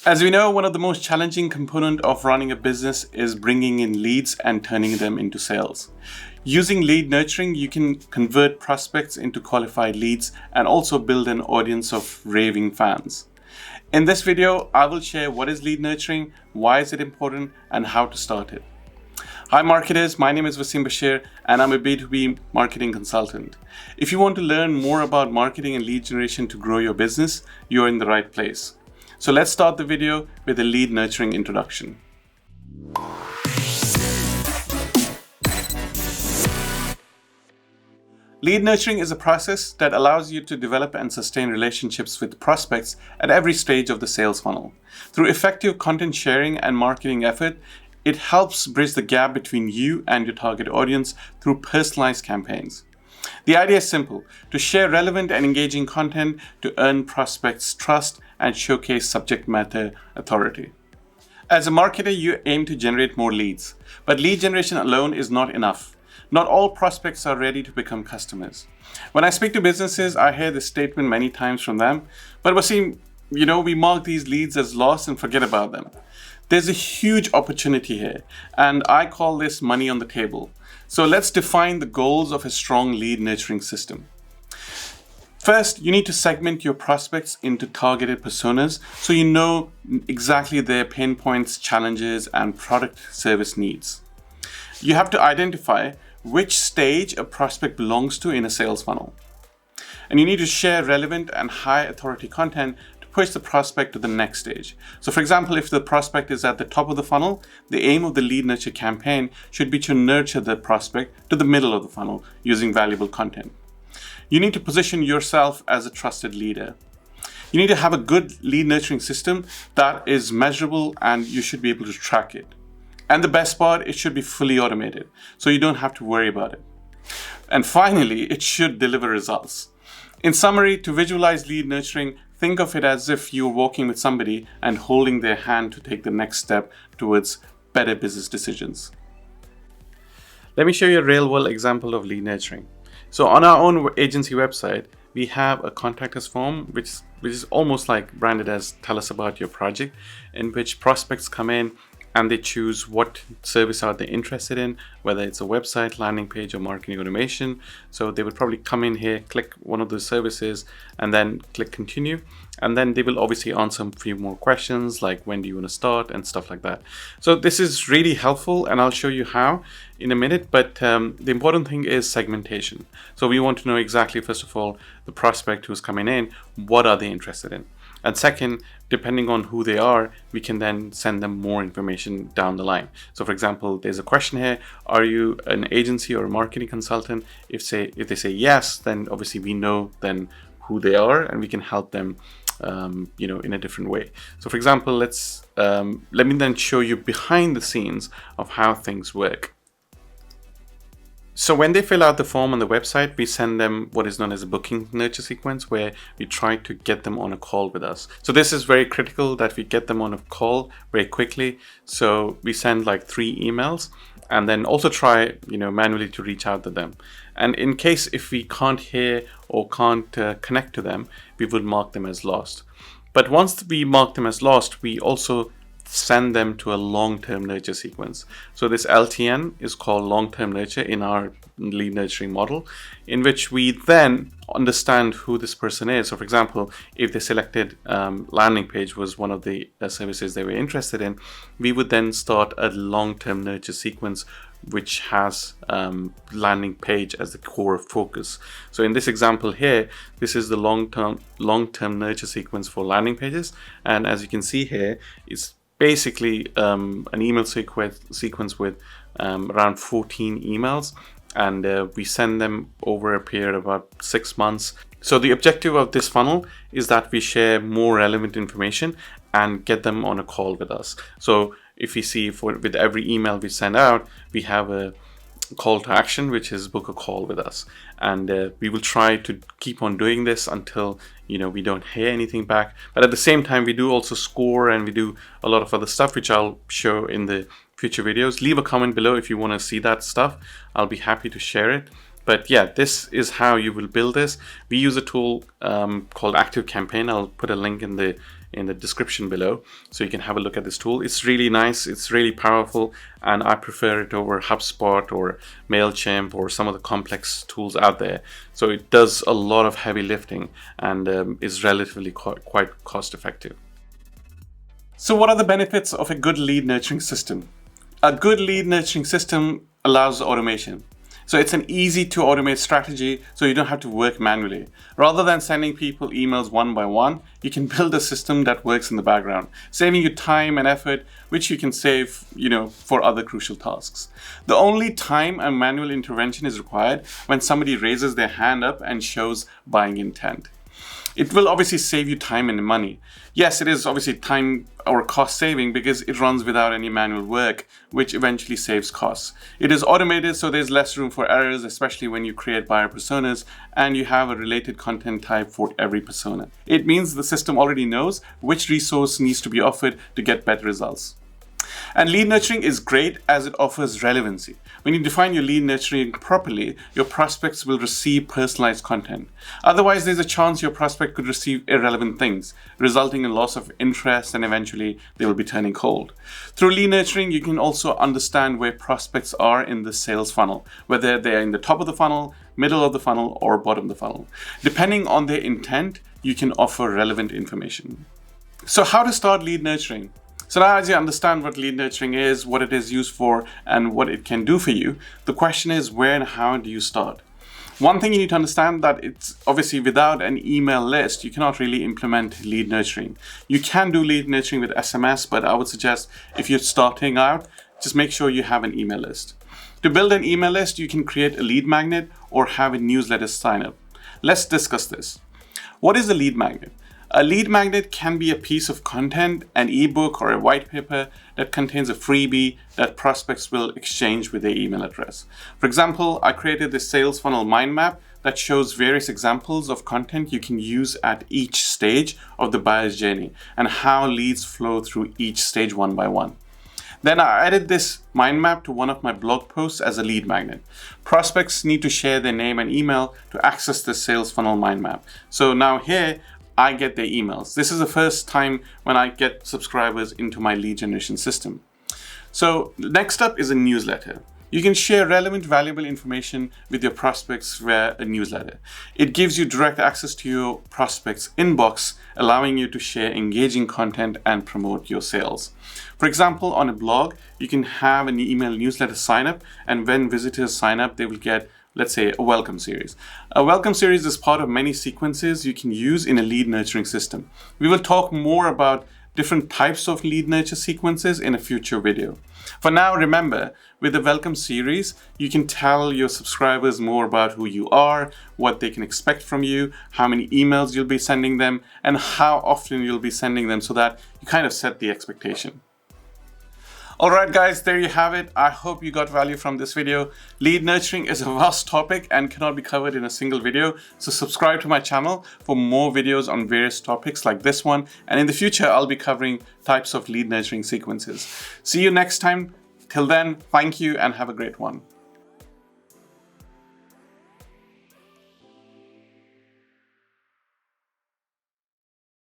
As we know, one of the most challenging components of running a business is bringing in leads and turning them into sales. Using lead nurturing, you can convert prospects into qualified leads and also build an audience of raving fans. In this video, I will share what is lead nurturing, why is it important, and how to start it. Hi marketers, my name is Waseem Bashir and I'm a B2B marketing consultant. If you want to learn more about marketing and lead generation to grow your business, you're in the right place. So let's start the video with a lead nurturing introduction. Lead nurturing is a process that allows you to develop and sustain relationships with prospects at every stage of the sales funnel. Through effective content sharing and marketing effort, it helps bridge the gap between you and your target audience through personalized campaigns. The idea is simple: to share relevant and engaging content to earn prospects' trust and showcase subject matter authority. As a marketer, you aim to generate more leads, but lead generation alone is not enough. Not all prospects are ready to become customers. When I speak to businesses, I hear this statement many times from them, but Waseem, we mark these leads as lost and forget about them. There's a huge opportunity here, and I call this money on the table. So let's define the goals of a strong lead nurturing system. First, you need to segment your prospects into targeted personas so you know exactly their pain points, challenges, and product service needs. You have to identify which stage a prospect belongs to in a sales funnel. And you need to share relevant and high authority content to push the prospect to the next stage. So for example, if the prospect is at the top of the funnel, the aim of the lead nurture campaign should be to nurture the prospect to the middle of the funnel using valuable content. You need to position yourself as a trusted leader. You need to have a good lead nurturing system that is measurable and you should be able to track it. And the best part, it should be fully automated, so you don't have to worry about it. And finally, it should deliver results. In summary, to visualize lead nurturing, think of it as if you're walking with somebody and holding their hand to take the next step towards better business decisions. Let me show you a real-world example of lead nurturing. So on our own agency website, we have a contact us form, which is almost like branded as tell us about your project, in which prospects come in and they choose what service are they interested in, whether it's a website, landing page, or marketing automation. So they would probably come in here, click one of those services, and then click continue. And then they will obviously answer a few more questions like when do you want to start and stuff like that. So this is really helpful and I'll show you how in a minute, but the important thing is segmentation. So we want to know exactly, first of all, the prospect who's coming in, what are they interested in? And second, depending on who they are, we can then send them more information down the line. So for example, there's a question here: are you an agency or a marketing consultant? If they say yes, then obviously we know then who they are and we can help them in a different way. So for example, let me then show you behind the scenes of how things work. So when they fill out the form on the website, we send them what is known as a booking nurture sequence, where we try to get them on a call with us. So this is very critical that we get them on a call very quickly. So we send like 3 emails and then also try manually to reach out to them. And in case if we can't hear or can't connect to them, we would mark them as lost. But once we mark them as lost, we also send them to a long-term nurture sequence. So this LTN is called long-term nurture in our lead nurturing model, in which we then understand who this person is. So for example, if the selected landing page was one of the services they were interested in, we would then start a long-term nurture sequence which has landing page as the core focus. So in this example here, this is the long-term nurture sequence for landing pages, and as you can see here, it's basically an email sequence with around 14 emails, and we send them over a period of about 6 months. So the objective of this funnel is that we share more relevant information and get them on a call with us. So if you see with every email we send out, we have a call to action, which is book a call with us, and we will try to keep on doing this until we don't hear anything back. But at the same time, we do also score and we do a lot of other stuff, which I'll show in the future videos. Leave a comment below if you want to see that stuff. I'll be happy to share it. But yeah, this is how you will build this. We use a tool called Active Campaign. I'll put a link in the in the description below, so you can have a look at this tool. It's really nice, it's really powerful, and I prefer it over HubSpot or MailChimp or some of the complex tools out there. So it does a lot of heavy lifting and is relatively quite cost effective. So what are the benefits of a good lead nurturing system? A good lead nurturing system allows automation. So it's an easy to automate strategy, so you don't have to work manually. Rather than sending people emails one by one, you can build a system that works in the background, saving you time and effort, which you can save, for other crucial tasks. The only time and manual intervention is required when somebody raises their hand up and shows buying intent. It will obviously save you time and money. Yes, it is obviously time or cost saving because it runs without any manual work, which eventually saves costs. It is automated, so there's less room for errors, especially when you create buyer personas and you have a related content type for every persona. It means the system already knows which resource needs to be offered to get better results. And lead nurturing is great as it offers relevancy. When you define your lead nurturing properly, your prospects will receive personalized content. Otherwise, there's a chance your prospect could receive irrelevant things, resulting in loss of interest, and eventually they will be turning cold. Through lead nurturing, you can also understand where prospects are in the sales funnel, whether they're in the top of the funnel, middle of the funnel, or bottom of the funnel. Depending on their intent, you can offer relevant information. So how to start lead nurturing? So now as you understand what lead nurturing is, what it is used for, and what it can do for you, the question is where and how do you start? One thing you need to understand that it's obviously without an email list, you cannot really implement lead nurturing. You can do lead nurturing with SMS, but I would suggest if you're starting out, just make sure you have an email list. To build an email list, you can create a lead magnet or have a newsletter sign up. Let's discuss this. What is a lead magnet? A lead magnet can be a piece of content, an ebook or a white paper that contains a freebie that prospects will exchange with their email address. For example, I created this sales funnel mind map that shows various examples of content you can use at each stage of the buyer's journey and how leads flow through each stage one by one. Then I added this mind map to one of my blog posts as a lead magnet. Prospects need to share their name and email to access the sales funnel mind map. So now here, I get their emails. This is the first time when I get subscribers into my lead generation system. So next up is a newsletter. You can share relevant, valuable information with your prospects via a newsletter. It gives you direct access to your prospects' inbox, allowing you to share engaging content and promote your sales. For example, on a blog, you can have an email newsletter sign up, and when visitors sign up, they will get, let's say, a welcome series. A welcome series is part of many sequences you can use in a lead nurturing system. We will talk more about different types of lead nurture sequences in a future video. For now, remember, with the welcome series, you can tell your subscribers more about who you are, what they can expect from you, how many emails you'll be sending them, and how often you'll be sending them so that you kind of set the expectation. Alright guys, there you have it. I hope you got value from this video. Lead nurturing is a vast topic and cannot be covered in a single video. So subscribe to my channel for more videos on various topics like this one. And in the future, I'll be covering types of lead nurturing sequences. See you next time. Till then, thank you and have a great one.